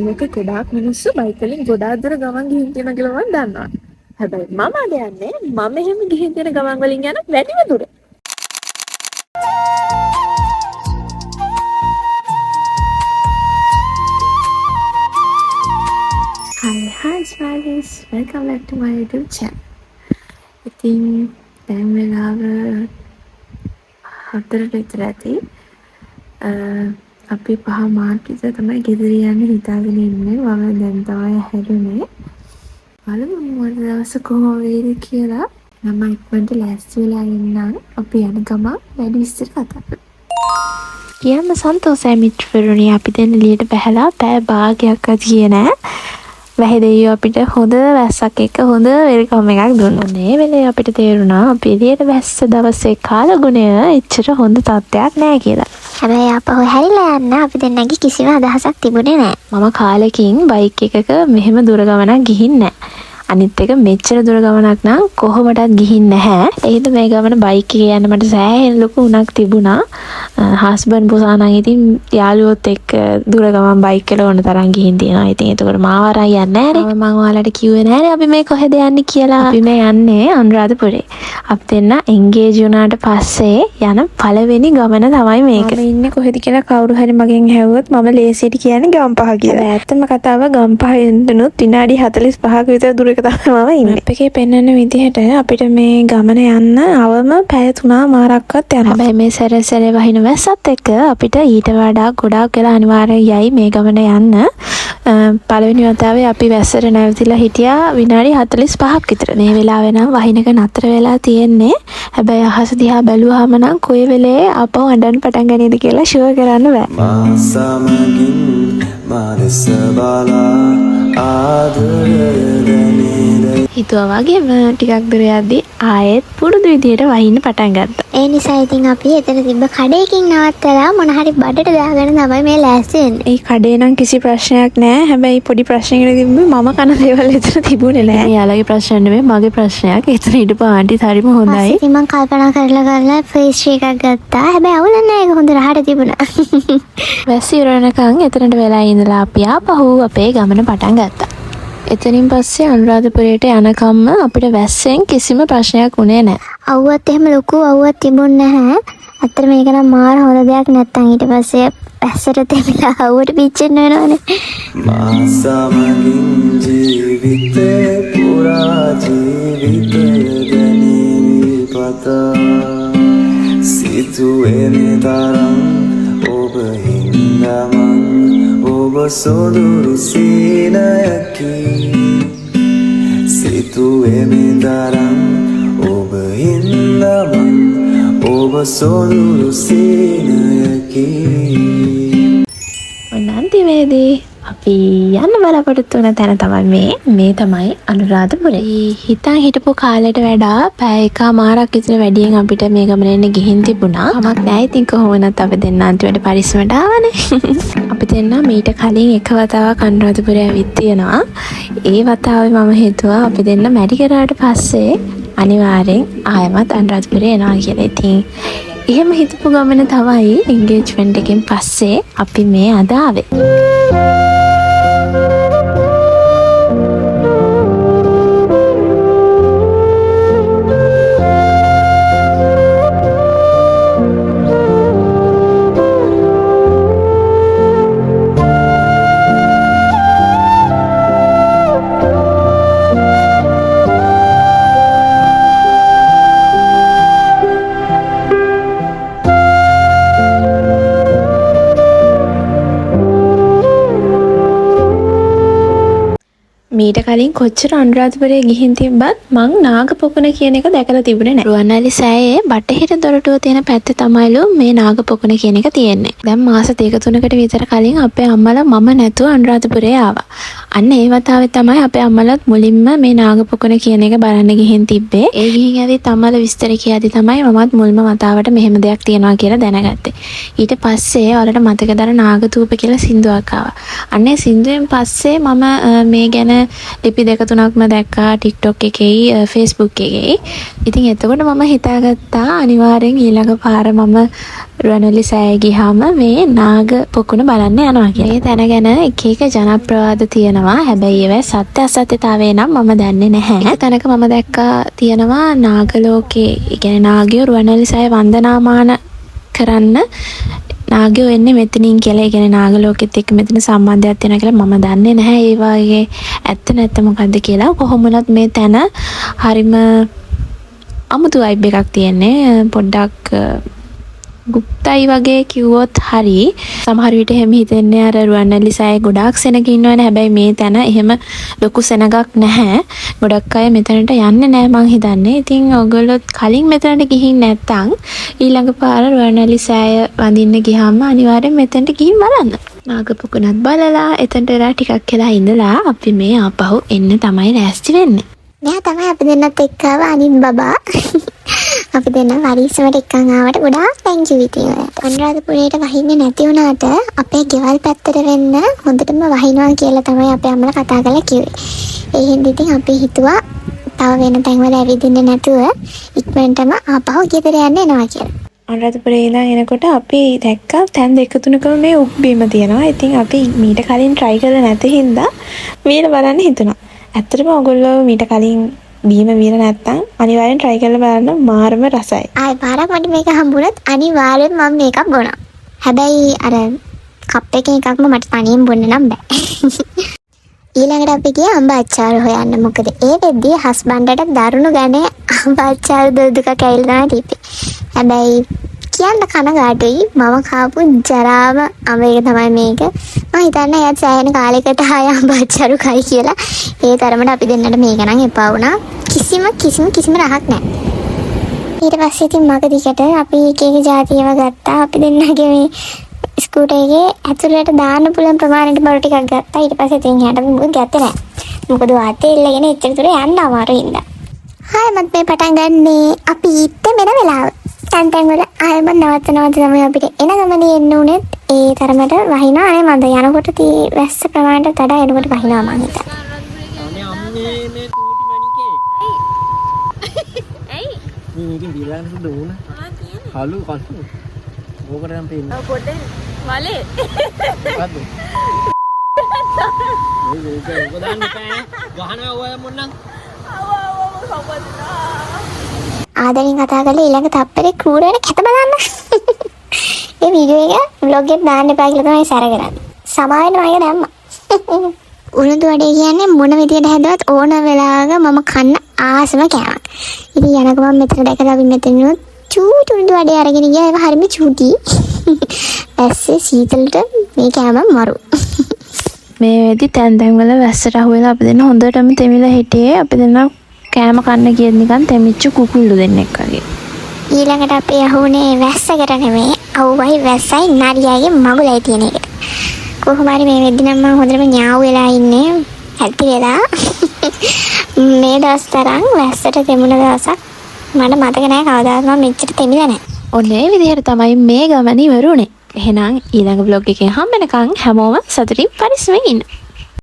මේක ගොඩාක් මිනිස්සු බයික් වලින් ගොඩාක් දුර ගමන් ගිහින් තියෙන කියලා මම දන්නවා. හැබැයි මම අද යන්නේ මම එහෙම ගිහින් තියෙන ගමන් වලින් යන වැඩිම දුර. Hi Smileys, welcome back to my YouTube channel. ඉතින් දැන් වෙලාව 4ට විතර ඇති. අපි 5 මාර්ච් විතර තමයි ගෙදර යන්න හිතාගෙන ඉන්නේ. මම දැන් තමයි හැරුනේ. බලමු මොන දවස කොහොම වෙයිද කියලා. මම ඉක්මනට ලෑස්ති වෙලා ඉන්නම්. අපි යන ගමන් වැඩි විස්තර කතා කරමු. කියන්න සන්තෝෂයි මිත්‍රවරුනි, අපි දැන් එළියට බහැලා පැය භාගයක්වත් ගියේ නෑ. වැහි දෙයියෝ අපිට හොඳ වැස්සක් එක්ක හොඳ වෙල්කම් එකක් දුන්නා. මේ වෙලේ අපිට තේරුණා අපි එළියට වැස්ස දවසේ කාලගුණය එච්චර හොඳ තත්ත්වයක් නෑ කියලා. හැබැයි අපහු හැරිලා යන්න අපි දෙන්නගේ කිසිම අදහසක් තිබුණේ නෑ. මම කාලෙකින් බයික් එකක මෙහෙම දුර ගමනක් ගිහින් නෑ. අනිත් එක මෙච්චර දුර ගමනක් නම් කොහොමටත් ගිහින් නැහැ. ඒකද මේ ගමන බයික් එකේ යන්න මට සෑහෙන ලොකු උණක් තිබුණා. හස්බන්ඩ් පුසානම් ඉතින් යාළුවොත් එක්ක දුර ගමන් බයික් වල ඕන තරම් ගිහින් තියෙනවා. ඉතින් ඒතකොට මාව අරන් යන්නේ නැහැ. මම ඔයාලට කිව්වේ නැහැ අපි මේ කොහෙද යන්නේ කියලා. අපි මේ යන්නේ අනුරාධපුරේ. අපි දෙන්න එන්ගේජ් වුණාට පස්සේ යන පළවෙනි ගමන තමයි මේක. මම ඉන්නේ කොහෙද කියලා කවුරු හරි මගෙන් ඇහුවොත් මම ලේසියට කියන්නේ ගම්පහ කියලා. ඇත්තම කතාව ගම්පහ එන්නනුත් විනාඩි 45ක විතර දුර එක තමයි මම ඉන්නේ. මැප් එකේ පෙන්වන විදිහට අපිට මේ ගමන යන්න අවම පැය 3මාරක්වත් යනවා. හැබැයි මේ සැරේ වහින වැස්සත් එක්ක අපිට ඊට වඩා ගොඩාක් වෙලා අනිවාර්යයි මේ ගමන යන්න. පළවෙනි වතාවේ අපි වැස්සට නැවතිලා හිටියා විනාඩි 45ක් විතර. මේ වෙලාවේ නම් වහිනක නතර වෙලා තියෙන්නේ. හැබැයි අහස දිහා බැලුවාම නම් කොයි වෙලේ අපව අඬන්න පටන් ගන්නේද කියලා ෂුවර් කරන්න බෑ. මා සමගින් මා දෙස බලා හිතුවා වගේම ටිකක් දුර යද්දී ආයෙත් පුරුදු විදියට වහින්න පටන් ගත්තා. ඒ නිසා ඉතින් අපි එතන තිබ්බ කඩේකින් නවත්තලා මොන හරි බඩට දාගෙන තමයි මේ ලෑස්ති වෙන්නේ. ඒ කඩේ නම් කිසි ප්‍රශ්නයක් නෑ. හැබැයි පොඩි ප්‍රශ්නයකට තිබ්බේ මම කන දේවල් එතන තිබුණේ නෑ. යාළුවගේ ප්‍රශ්න නෙමෙයි මගේ ප්‍රශ්නයක්. එතන හිටපු ආන්ටිත් හරිම හොඳයි. ඉතින් මම කල්පනා කරලා ෆේස්ට්‍රී එකක් ගත්තා. හැබැයි අවුල නෑ, ඒක හොඳ රහට තිබුණා. වැස්ස ඉවරනකන් එතනට වෙලා ඉඳලා අපි ආපහු අපේ ගමන පටන් ගත්තා. එතනින් පස්සේ අනුරාධපුරයට යනකම්ම අපිට වැස්සෙන් කිසිම ප්‍රශ්නයක් වුණේ නැහැ. අවුවත් එහෙම ලොකු අවුවක් තිබුණේ නැහැ. අතර මේක නම් මාර හොඳ දෙයක් නැත්තම් ඊට පස්සේ වැස්සට තෙමිලා අවුවට පිච්චෙන්න වෙනවනේ. මා සමගින් ජීවිතේ පුරා ජීවිතයදනී පතා සිතුවේ තරම් ඔබ හින්දමන් ඔබ සොඳුරු සීනයකි සිතුවේ තරම් ඔබ හින්දමන් ඔබ සොඳුරු සීනයකි. අන්තිමේදී අපි යන්න බලාපොරොත්තු වෙන තැන තමයි මේ තමයි අනුරාධපුරේ. හිතන් හිටපු කාලයට වඩා පැය එකමාරක් විතර වැඩියෙන් අපිට මේ ගමන එන්න ගිහින් තිබුණා. කමක් නැහැ. ඉතින් කොහොමවත් අපි දෙන්න අන්තිමට පරිස්සමට ආවනේ. අපි දෙන්න මීට කලින් එක වතාවක් අනුරාධපුරේ ඇවිත් තියෙනවා. ඒ වතාවේ මම හිතුවා අපි දෙන්න මැරි කරාට පස්සේ අනිවාර්යෙන් ආයෙමත් අනුරාධපුරේ එනවා කියලා. ඉතින් එහෙම හිතපු ගමන තමයි එන්ගේජ්මන්ට් එකෙන් පස්සේ අපි මේ අද ආවේ. මීට කලින් කොච්චර අනුරාධපුරේ ගිහින් තිබ්බත් මං නාගපොකුණ කියන එක දැකලා තිබුණේ නැහැ. රුවන්වැලි සෑයේ බටහිර දොරටුව තියෙන පැත්තේ තමයිලු මේ නාගපොකුණ කියන එක තියෙන්නේ. දැන් මාස 2-3කට විතර කලින් අපේ අම්මලා මම නැතුව අනුරාධපුරේ ආවා. අන්න ඒ වතාවේ තමයි අපේ අම්මලත් මුලින්ම මේ නාගපොකුණ කියන එක බලන්න ගිහින් තිබ්බේ. ඒ ගිහින් ඇවිත් අම්මලා විස්තර කියද්දි තමයි මමත් මුල්ම වතාවට මෙහෙම දෙයක් තියෙනවා කියලා දැනගත්තේ. ඊට පස්සේ ඔයාලට මතකද අර නාගතූප කියලා සින්දුවක් ආවා. අන්න ඒ සින්දුවෙන් පස්සේ මම මේ ගැන ලිපි දෙක තුනක්ම දැක්කා TikTok එකේ Facebook එකේ. ඉතින් එතකොට මම හිතාගත්තා අනිවාර්යෙන් ඊළඟ පාර මම රුවන්වැලි සෑය ගියාම මේ නාග පොකුණ බලන්න යනවා කියලා. මේ තැන ගැන එක එක ජනප්‍රවාද තියෙනවා. හැබැයි ඒවා සත්‍ය අසත්‍යතාවය නම් මම දන්නේ නැහැ. එක තැනක මම දැක්කා තියෙනවා නාග ලෝකේ, ඒ කියන්නේ නාගයෝ රුවන්වැලි සෑය වන්දනාමාන කරන්න නාගයෝ එන්නේ මෙතනින් කියලා. ඒ කියන්නේ නාග ලෝකෙත් එක්ක මෙතන සම්බන්ධයක් තියෙනවා කියලා මම දන්නේ නැහැ. ඒ වගේ ඇත්ත නැත්ත මොකද්ද කියලා. කොහොම වුණත් මේ තැන හරිම අමුතු වයිබ් එකක් තියෙන්නේ. පොඩ්ඩක් ගුප්තයි වගේ කිව්වොත් හරි. සමහර විට එහෙම හිතෙන්නේ අර රුවන්වැලි සෑයේ ගොඩාක් සෙනග ඉන්නවනේ. හැබැයි මේ තැන එහෙම ලොකු සෙනගක් නැහැ. ගොඩක් අය මෙතනට යන්නේ නැහැ මං හිතන්නේ. ඉතින් ඔයගොල්ලෝ කලින් මෙතනට ගිහින් නැත්තම් ඊළඟ පාර රුවන්වැලි සෑය වඳින්න ගියාම අනිවාර්යෙන් මෙතනට ගිහින් බලන්න. නාගපොකුණත් බලලා එතනට වෙලා ටිකක් වෙලා ඉඳලා අපි මේ ආපහු එන්න තමයි ලෑස්ති වෙන්නේ. මෙයා තමයි අපි දෙන්නත් එක්ක ආව අනිත් බබා. අපි දෙන්න වරිස්සමට එක්කන් ආවට ගොඩාක් thank you ඉතින් ඔයාලට. අනුරාධපුරයට වහින්නේ නැති වුණාට අපේ ගෙවල් පැත්තට වෙන්න හොඳටම වහිනවා කියලා තමයි අපේ අම්මලා කතා කරලා කිව්වේ. ඒ හින්දා ඉතින් අපි හිතුවා තව වෙන තැන්වල ඇවිදින්න නැතුව ඉක්මනටම ආපහු ගෙදර යන්න එනවා කියලා. අනුරාධපුරේ ඉඳන් එනකොට අපි දැක්කා තැන් දෙක තුනකම මේ උක්බීම තියෙනවා. ඉතින් අපි මීට කලින් try කරලා නැති හින්දා වීල බලන්න හිතුණා. ඇත්තටම ඔයගොල්ලෝ මීට කලින් බීම වීල නැත්තම් අනිවාර්යෙන් try කරලා බලන්න මාරම රසයි. ආයි පාරක් මට මේක හම්බුනත් අනිවාර්යෙන් මම මේකක් බොනවා. හැබැයි අර කප් එකේ එකක්ම මට තනියෙන් බොන්න නම් බෑ. ඊළඟට අපි ගියා අම්බ අච්චාරු හොයන්න. මොකද ඒ වෙද්දී හස්බන්ඩට දරුණු ගණේ අම්බ අච්චාරු දෙකක් ඇවිල්ලා තමයි තිබ්බේ. හැබැයි කියන්න කනගාටුයි මම කාපු ජරාම අඹ එක තමයි මේක. මම හිතන්නේ එයාත් සෑහෙන කාලයකට ආය අම්බ අච්චාරු කයි කියලා. ඒ තරමට අපි දෙන්නට මේක නම් එපා වුණා. කිසිම රහක් නැහැ. ඊට පස්සේ ඉතින් මග දිගට අපි එක එක જાතියව ගත්තා. අපි දෙන්නගේ මේ ස්කූටර් එකේ ඇතුළට දාන්න පුළුවන් ප්‍රමාණයට බරු ටිකක් ගත්තා. ඊට පස්සේ ඉතින් හැට මොකද ගත්තේ නැහැ. මොකද වාතේ ඉල්ලගෙන එච්චර දුර යන්න අමාරුයි ඉඳා. ආයෙමත් මේ පටන් ගන්නේ අපි ඉත්තේ මෙන වෙලාව. තැන් වල ආයෙමත් නවත්ත තමයි අපිට එන ගමනේ එන්න උනේත් ඒ තරමට වහිනා නේ මන්ද යනකොට තී වැස්ස ප්‍රමාණයට වඩා එනකොට වහිනවා මං හිතා. මේ කූටි මණිකේ. ඇයි? මේකෙන් බිලන්න සුදු උන. කලු. ඕකට නම් පේන්නේ. ඔව් පොඩ්ඩේ. වලේ. මොකද්ද? ඒක දාන්න බෑ. ගහනවා ඔය මොන්නම්. ආදරෙන් කතා කරලා ඊළඟ තප්පරේ කූර වෙන කැත බලන්න. ඒ වීඩියෝ එක vlog එකේ දාන්න එපා කියලා තමයි සැර කරන්නේ. සමාවෙන්න මම දැම්මා. උණුදු වඩේ කියන්නේ මොන විදියට හැදුවත් ඕන වෙලාවක මම කන්න ආසම කෑමක්. ඉතින් යනකොට මම මෙතන දැකලා අපි මෙතන චූටි උණුදු වඩේ අරගෙන ගියා. ඒක හරිම චූටි. ඇස්සේ සීතලට මේ කෑම මරු. මේ වෙද්දි තැන් වල වැස්සට අහුවෙලා අපි දෙන්න හොඳටම තෙමිලා හිටියේ. අපි දෙන්න කෑම කන්න ගියත් නිකන් තෙමිච්ච කුකුල්ලු දෙන්නෙක් වගේ. ඊළඟට අපි අහුනේ වැස්සකට නෙමෙයි. අවුවයි වැස්සයි නරියගේ මගුලයි තියෙන එකට. කොහොම හරි මේ වෙද්දි නම් මම හොඳටම ඥාව් වෙලා ඉන්නේ. ඇති වෙලා මේ දවස් තරම් වැස්සට තෙමුණ දවසක් මට මතක නැහැ කවදාවත් මම මෙච්චර තෙමිලා නැහැ. ඔන්න ඒ විදිහට තමයි මේ ගමන ඉවරුනේ. එහෙනම් ඊළඟ vlog එකෙන් හම්බ වෙනකන් හැමෝම සතුටින් පරිස්සමෙන් ඉන්න.